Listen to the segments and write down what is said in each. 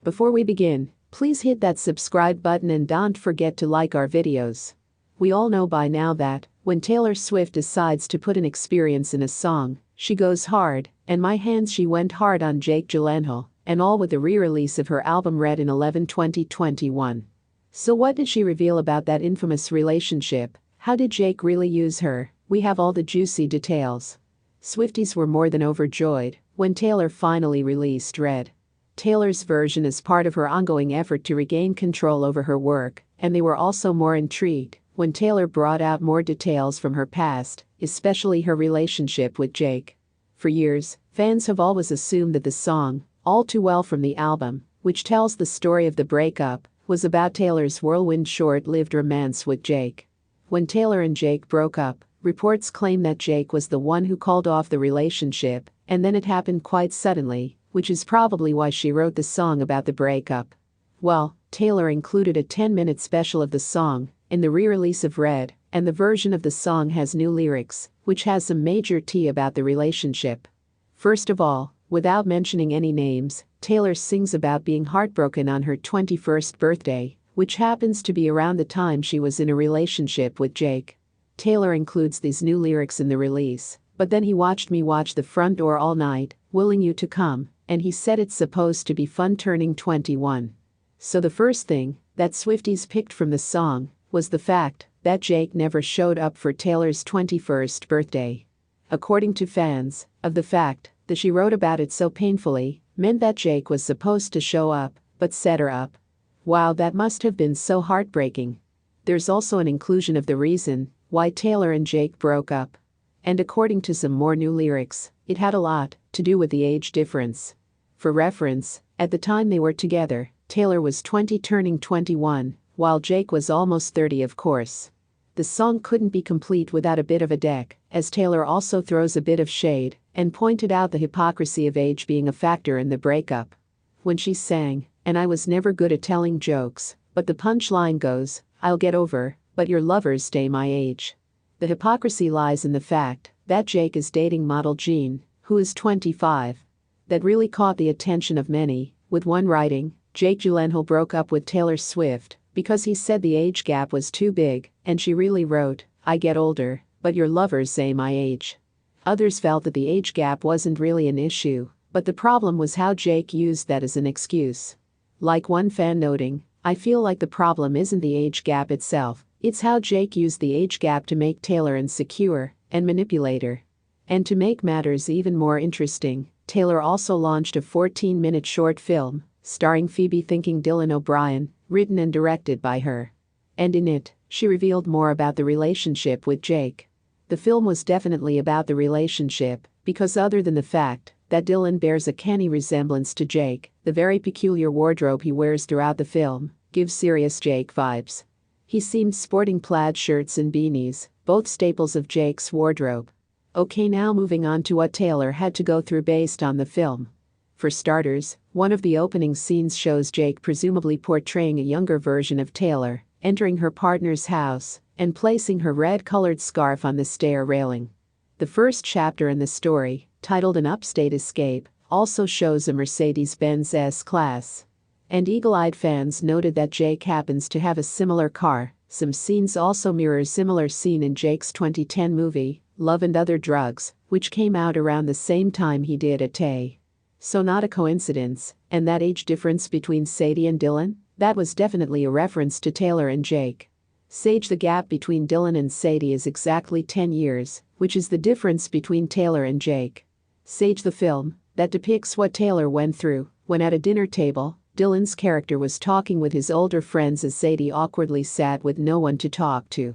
Before we begin, please hit that subscribe button and don't forget to like our videos. We all know by now that, when Taylor Swift decides to put an experience in a song, she goes hard, and my hands she went hard on Jake Gyllenhaal, and all with the re-release of her album Red in 2021. So what did she reveal about that infamous relationship? How did Jake really use her? We have all the juicy details. Swifties were more than overjoyed when Taylor finally released Red. Taylor's version is part of her ongoing effort to regain control over her work, and they were also more intrigued when Taylor brought out more details from her past, especially her relationship with Jake. For years, fans have always assumed that the song, All Too Well from the album, which tells the story of the breakup, was about Taylor's whirlwind short-lived romance with Jake. When Taylor and Jake broke up, reports claim that Jake was the one who called off the relationship, and then it happened quite suddenly, which is probably why she wrote the song about the breakup. Well, Taylor included a 10-minute special of the song in the re-release of Red, and the version of the song has new lyrics, which has some major tea about the relationship. First of all, without mentioning any names, Taylor sings about being heartbroken on her 21st birthday, which happens to be around the time she was in a relationship with Jake. Taylor includes these new lyrics in the release, but then he watched me watch the front door all night, willing you to come, and he said it's supposed to be fun turning 21. So the first thing that Swifties picked from the song was the fact that Jake never showed up for Taylor's 21st birthday. According to fans, of the fact that she wrote about it so painfully meant that Jake was supposed to show up, but set her up. Wow, that must have been so heartbreaking. There's also an inclusion of the reason why Taylor and Jake broke up. And according to some more new lyrics, it had a lot to do with the age difference. For reference, at the time they were together, Taylor was 20 turning 21, while Jake was almost 30, of course. The song couldn't be complete without a bit of a deck, as Taylor also throws a bit of shade and pointed out the hypocrisy of age being a factor in the breakup. When she sang, "And I was never good at telling jokes, but the punchline goes, I'll get over, but your lovers stay my age." The hypocrisy lies in the fact that Jake is dating model Jean, who is 25. That really caught the attention of many, with one writing, Jake Gyllenhaal broke up with Taylor Swift because he said the age gap was too big, and she really wrote, I get older, but your lovers say my age. Others felt that the age gap wasn't really an issue, but the problem was how Jake used that as an excuse. Like one fan noting, I feel like the problem isn't the age gap itself, it's how Jake used the age gap to make Taylor insecure and manipulate her. And to make matters even more interesting, Taylor also launched a 14-minute short film, starring Phoebe thinking Dylan O'Brien, written and directed by her. And in it, she revealed more about the relationship with Jake. The film was definitely about the relationship, because other than the fact that Dylan bears a canny resemblance to Jake, the very peculiar wardrobe he wears throughout the film gives serious Jake vibes. He seemed sporting plaid shirts and beanies, both staples of Jake's wardrobe. Okay, now moving on to what Taylor had to go through based on the film. For starters, one of the opening scenes shows Jake presumably portraying a younger version of Taylor, entering her partner's house and placing her red-colored scarf on the stair railing. The first chapter in the story, titled An Upstate Escape, also shows a Mercedes-Benz S-Class. And eagle-eyed fans noted that Jake happens to have a similar car. Some scenes also mirror a similar scene in Jake's 2010 movie, Love and Other Drugs, which came out around the same time he did at Tay. So not a coincidence, and that age difference between Sadie and Dylan? That was definitely a reference to Taylor and Jake. Sage, the gap between Dylan and Sadie is exactly 10 years, which is the difference between Taylor and Jake. Sage, the film, that depicts what Taylor went through when at a dinner table, Dylan's character was talking with his older friends as Sadie awkwardly sat with no one to talk to.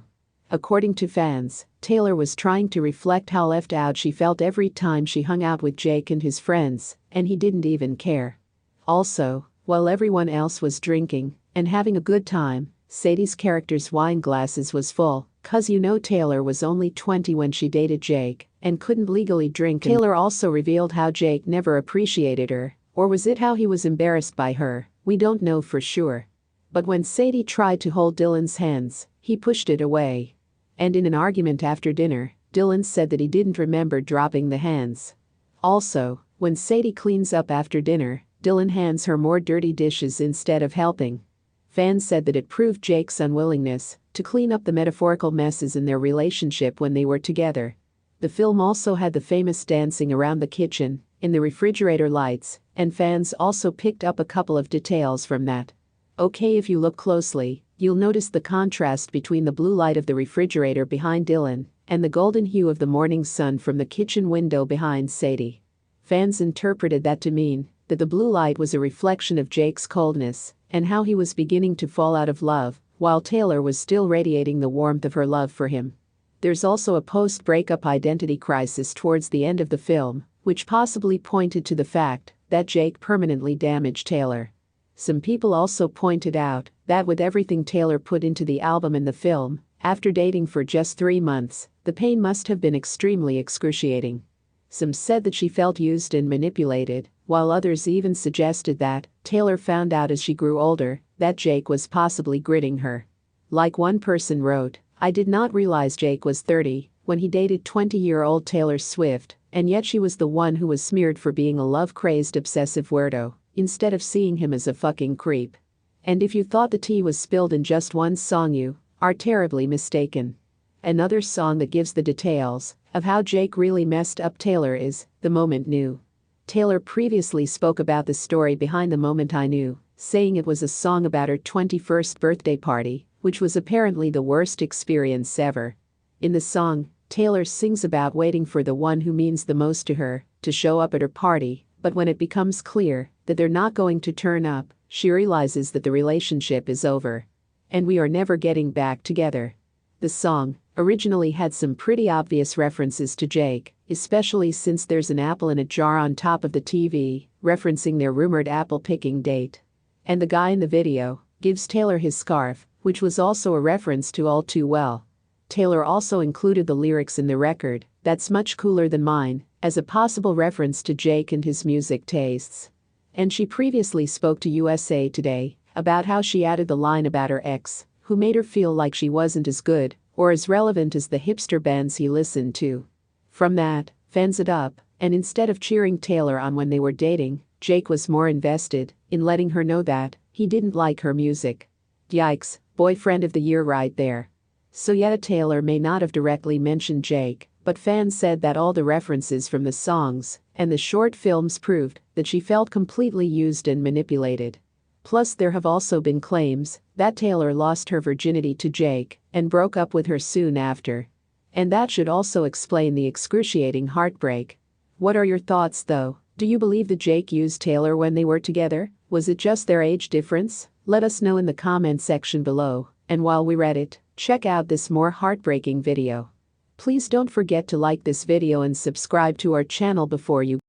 According to fans, Taylor was trying to reflect how left out she felt every time she hung out with Jake and his friends, and he didn't even care. Also, while everyone else was drinking and having a good time, Sadie's character's wine glasses was full, 'cause you know Taylor was only 20 when she dated Jake and couldn't legally drink. Taylor also revealed how Jake never appreciated her, or was it how he was embarrassed by her? We don't know for sure. But when Sadie tried to hold Dylan's hands, he pushed it away. And in an argument after dinner, Dylan said that he didn't remember dropping the hands. Also, when Sadie cleans up after dinner, Dylan hands her more dirty dishes instead of helping. Fans said that it proved Jake's unwillingness to clean up the metaphorical messes in their relationship when they were together. The film also had the famous dancing around the kitchen, in the refrigerator lights, and fans also picked up a couple of details from that. Okay, if you look closely, you'll notice the contrast between the blue light of the refrigerator behind Dylan and the golden hue of the morning sun from the kitchen window behind Sadie. Fans interpreted that to mean that the blue light was a reflection of Jake's coldness and how he was beginning to fall out of love, while Taylor was still radiating the warmth of her love for him. There's also a post-breakup identity crisis towards the end of the film, which possibly pointed to the fact that Jake permanently damaged Taylor. Some people also pointed out that with everything Taylor put into the album and the film, after dating for just 3 months, the pain must have been extremely excruciating. Some said that she felt used and manipulated, while others even suggested that Taylor found out as she grew older that Jake was possibly gritting her. Like one person wrote, "I did not realize Jake was 30 when he dated 20-year-old Taylor Swift, and yet she was the one who was smeared for being a love-crazed obsessive weirdo, instead of seeing him as a fucking creep. And if you thought the tea was spilled in just one song, you are terribly mistaken." Another song that gives the details of how Jake really messed up Taylor is "The Moment Knew." Taylor previously spoke about the story behind "The Moment I Knew," saying it was a song about her 21st birthday party, which was apparently the worst experience ever. In the song, Taylor sings about waiting for the one who means the most to her to show up at her party, but when it becomes clear that they're not going to turn up, she realizes that the relationship is over. And we are never getting back together. The song originally had some pretty obvious references to Jake, especially since there's an apple in a jar on top of the TV, referencing their rumored apple-picking date. And the guy in the video gives Taylor his scarf, which was also a reference to All Too Well. Taylor also included the lyrics in the record, "That's Much Cooler Than Mine," as a possible reference to Jake and his music tastes. And she previously spoke to USA Today about how she added the line about her ex, who made her feel like she wasn't as good or as relevant as the hipster bands he listened to. From that, fans it up, and instead of cheering Taylor on when they were dating, Jake was more invested in letting her know that he didn't like her music. Yikes, boyfriend of the year right there. So Yetta Taylor may not have directly mentioned Jake, but fans said that all the references from the songs and the short films proved that she felt completely used and manipulated. Plus, there have also been claims that Taylor lost her virginity to Jake and broke up with her soon after. And that should also explain the excruciating heartbreak. What are your thoughts though? Do you believe that Jake used Taylor when they were together? Was it just their age difference? Let us know in the comment section below. And while we read it, check out this more heartbreaking video. Please don't forget to like this video and subscribe to our channel before you